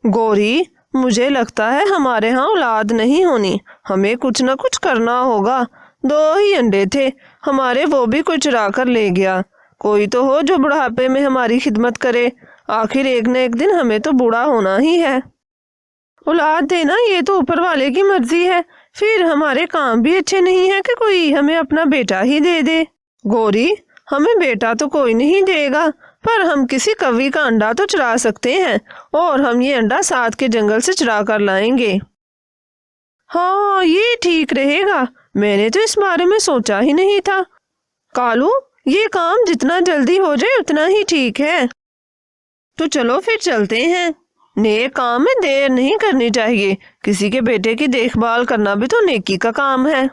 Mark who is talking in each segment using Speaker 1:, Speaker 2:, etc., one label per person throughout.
Speaker 1: गौरी, मुझे लगता है हमारे यहाँ औलाद नहीं होनी, हमें कुछ न कुछ करना होगा। 2 ही अंडे थे हमारे, वो भी कोई चुरा कर ले गया। कोई तो हो जो बुढ़ापे में हमारी खिदमत करे, आखिर एक न एक दिन हमें तो बूढ़ा होना ही है। औलाद देना ये तो ऊपर वाले की मर्जी है, फिर हमारे काम भी अच्छे नहीं है कि कोई हमें अपना बेटा ही दे दे। गौरी, हमें बेटा तो कोई नहीं देगा, पर हम किसी कौवी का अंडा तो चुरा सकते हैं, और हम ये अंडा साथ के जंगल से चुरा कर लाएंगे। हाँ, ये ठीक रहेगा, मैंने तो इस बारे में सोचा ही नहीं था। कालू, ये काम जितना जल्दी हो जाए उतना ही ठीक है। तो चलो फिर चलते हैं। नेक काम में देर नहीं करनी चाहिए, किसी के बेटे की देखभाल करना भी तो नेकी का काम है।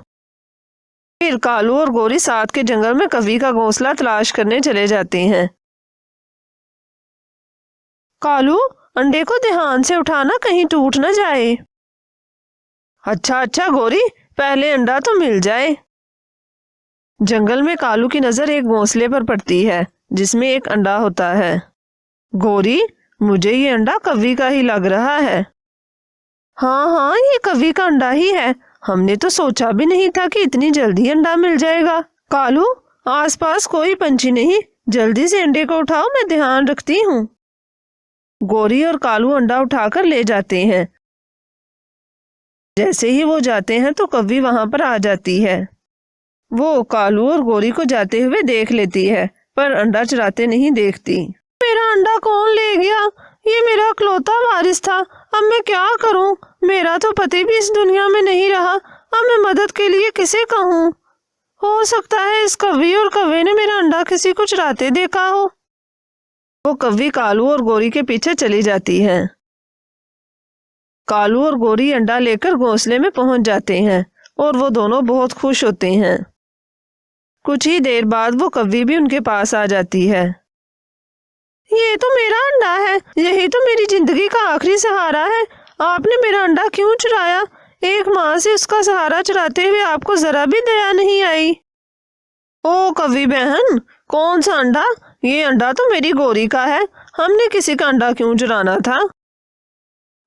Speaker 1: फिर कालू और गौरी साथ के जंगल में कौवी का घोंसला तलाश करने चले जाते हैं। कालू, अंडे को ध्यान से उठाना, कहीं टूट न जाए। अच्छा गौरी, पहले अंडा तो मिल जाए। जंगल में कालू की नजर एक घोंसले पर पड़ती है जिसमें एक अंडा होता है। गौरी, मुझे ये अंडा कौवी का ही लग रहा है। हाँ, ये कौवी का अंडा ही है, हमने तो सोचा भी नहीं था कि इतनी जल्दी अंडा मिल जाएगा। कालू, आसपास कोई पंछी नहीं, जल्दी से अंडे को उठाओ, मैं ध्यान रखती हूँ। गौरी और कालू अंडा उठाकर ले जाते हैं। जैसे ही वो जाते हैं तो कौवी वहां पर आ जाती है। वो कालू और गौरी को जाते हुए देख लेती है, पर अंडा चुराते नहीं देखती। मेरा अंडा कौन ले गया? ये मेरा इकलौता वारिस था, अब मैं क्या करूं? मेरा तो पति भी इस दुनिया में नहीं रहा, अब मैं मदद के लिए किसे कहूं? हो सकता है इस कौवी और कौवे ने मेरा अंडा किसी को चुराते देखा हो। वो कौवी कालू और गौरी के पीछे चली जाती है। कालू और गौरी अंडा लेकर घोंसले में पहुंच जाते हैं और वो दोनों बहुत खुश होते हैं। कुछ ही देर बाद वो कौवी भी उनके पास आ जाती है। ये तो मेरा अंडा है, यही तो मेरी जिंदगी का आखिरी सहारा है, आपने मेरा अंडा क्यों चुराया? एक माँ से उसका सहारा चुराते हुए आपको जरा भी दया नहीं आई। ओ कौवी बहन, कौन सा अंडा? ये अंडा तो मेरी गौरी का है, हमने किसी का अंडा क्यों चुराना था?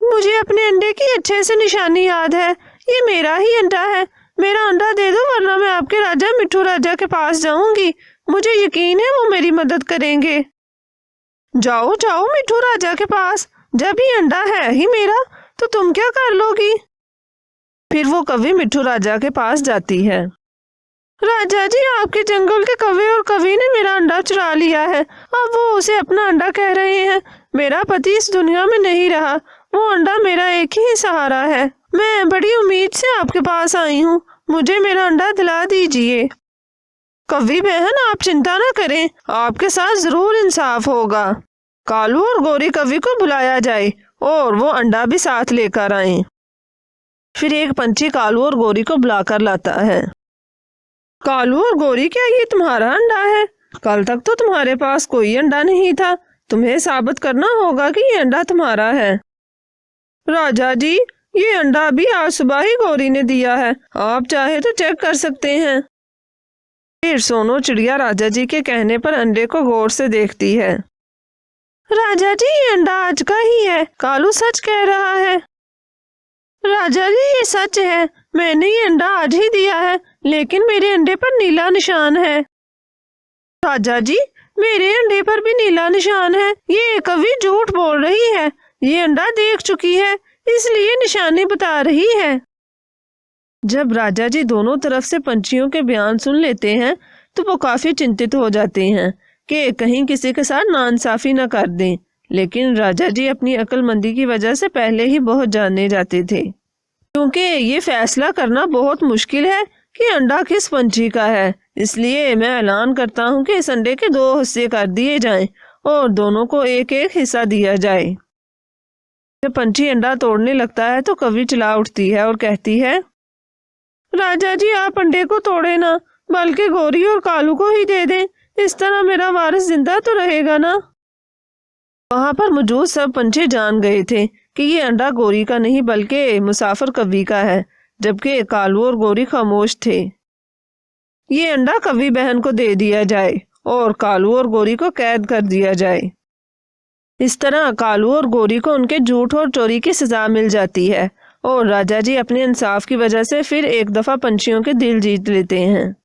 Speaker 1: मुझे अपने अंडे की अच्छे से निशानी याद है, ये मेरा ही अंडा है, मेरा अंडा दे दो वरना मैं आपके राजा मिट्ठू राजा के पास जाऊंगी, मुझे यकीन है वो मेरी मदद करेंगे। जाओ जाओ मिट्ठू राजा के पास, जब ये अंडा है ही मेरा तो तुम क्या कर लोगी? फिर वो कौवी मिट्ठू राजा के पास जाती है। राजा जी, आपके जंगल के कौवे और कौवी ने मेरा अंडा चुरा लिया है, अब वो उसे अपना अंडा कह रहे हैं। मेरा पति इस दुनिया में नहीं रहा, वो अंडा मेरा एक ही सहारा है, मैं बड़ी उम्मीद से आपके पास आई हूँ, मुझे मेरा अंडा दिला दीजिए। कौवी बहन, आप चिंता न करें, आपके साथ जरूर इंसाफ होगा। कालू और गौरी कौवी को बुलाया जाए और वो अंडा भी साथ लेकर आए। फिर एक पंछी कालू और गौरी को बुलाकर लाता है। कालू और गौरी, क्या ये तुम्हारा अंडा है? कल तक तो तुम्हारे पास कोई अंडा नहीं था, तुम्हें साबित करना होगा कि ये अंडा तुम्हारा है। राजा जी, ये अंडा भी आज सुबह ही गौरी ने दिया है, आप चाहे तो चेक कर सकते हैं। फिर सोनो चिड़िया राजा जी के कहने पर अंडे को गौर से देखती है। राजा जी, ये अंडा आज का ही है, कालू सच कह रहा है। राजा जी, ये सच है, मैंने ये अंडा आज ही दिया है, लेकिन मेरे अंडे पर नीला निशान है। राजा जी, मेरे अंडे पर भी नीला निशान है, ये कौवी झूठ बोल रही है, ये अंडा देख चुकी है इसलिए निशानी बता रही है। जब राजा जी दोनों तरफ से पंछियों के बयान सुन लेते हैं तो वो काफी चिंतित हो जाते हैं कि कहीं किसी के साथ नाइंसाफी न कर दें, लेकिन राजा जी अपनी अक्लमंदी की वजह से पहले ही बहुत जाने जाते थे, क्योंकि ये फैसला करना बहुत मुश्किल है कि अंडा किस पंछी का है, इसलिए मैं ऐलान करता हूँ कि इस अंडे के 2 हिस्से कर दिए जाएं और दोनों को एक एक हिस्सा दिया जाए। जब पंछी अंडा तोड़ने लगता है तो कौवी चिल्ला उठती है और कहती है, राजा जी, आप अंडे को तोड़े ना, बल्कि गौरी और कालू को ही दे दें, इस तरह मेरा वारिस जिंदा तो रहेगा ना। वहां पर मौजूद सब पंछी जान गए थे कि ये अंडा गौरी का नहीं बल्कि मुसाफिर कौवी का है, जबकि कालू और गौरी खामोश थे। ये अंडा कौवी बहन को दे दिया जाए और कालू और गौरी को कैद कर दिया जाए। इस तरह कालू और गोरी को उनके झूठ और चोरी की सजा मिल जाती है और राजा जी अपने इंसाफ की वजह से फिर एक दफा पंछियों के दिल जीत लेते हैं।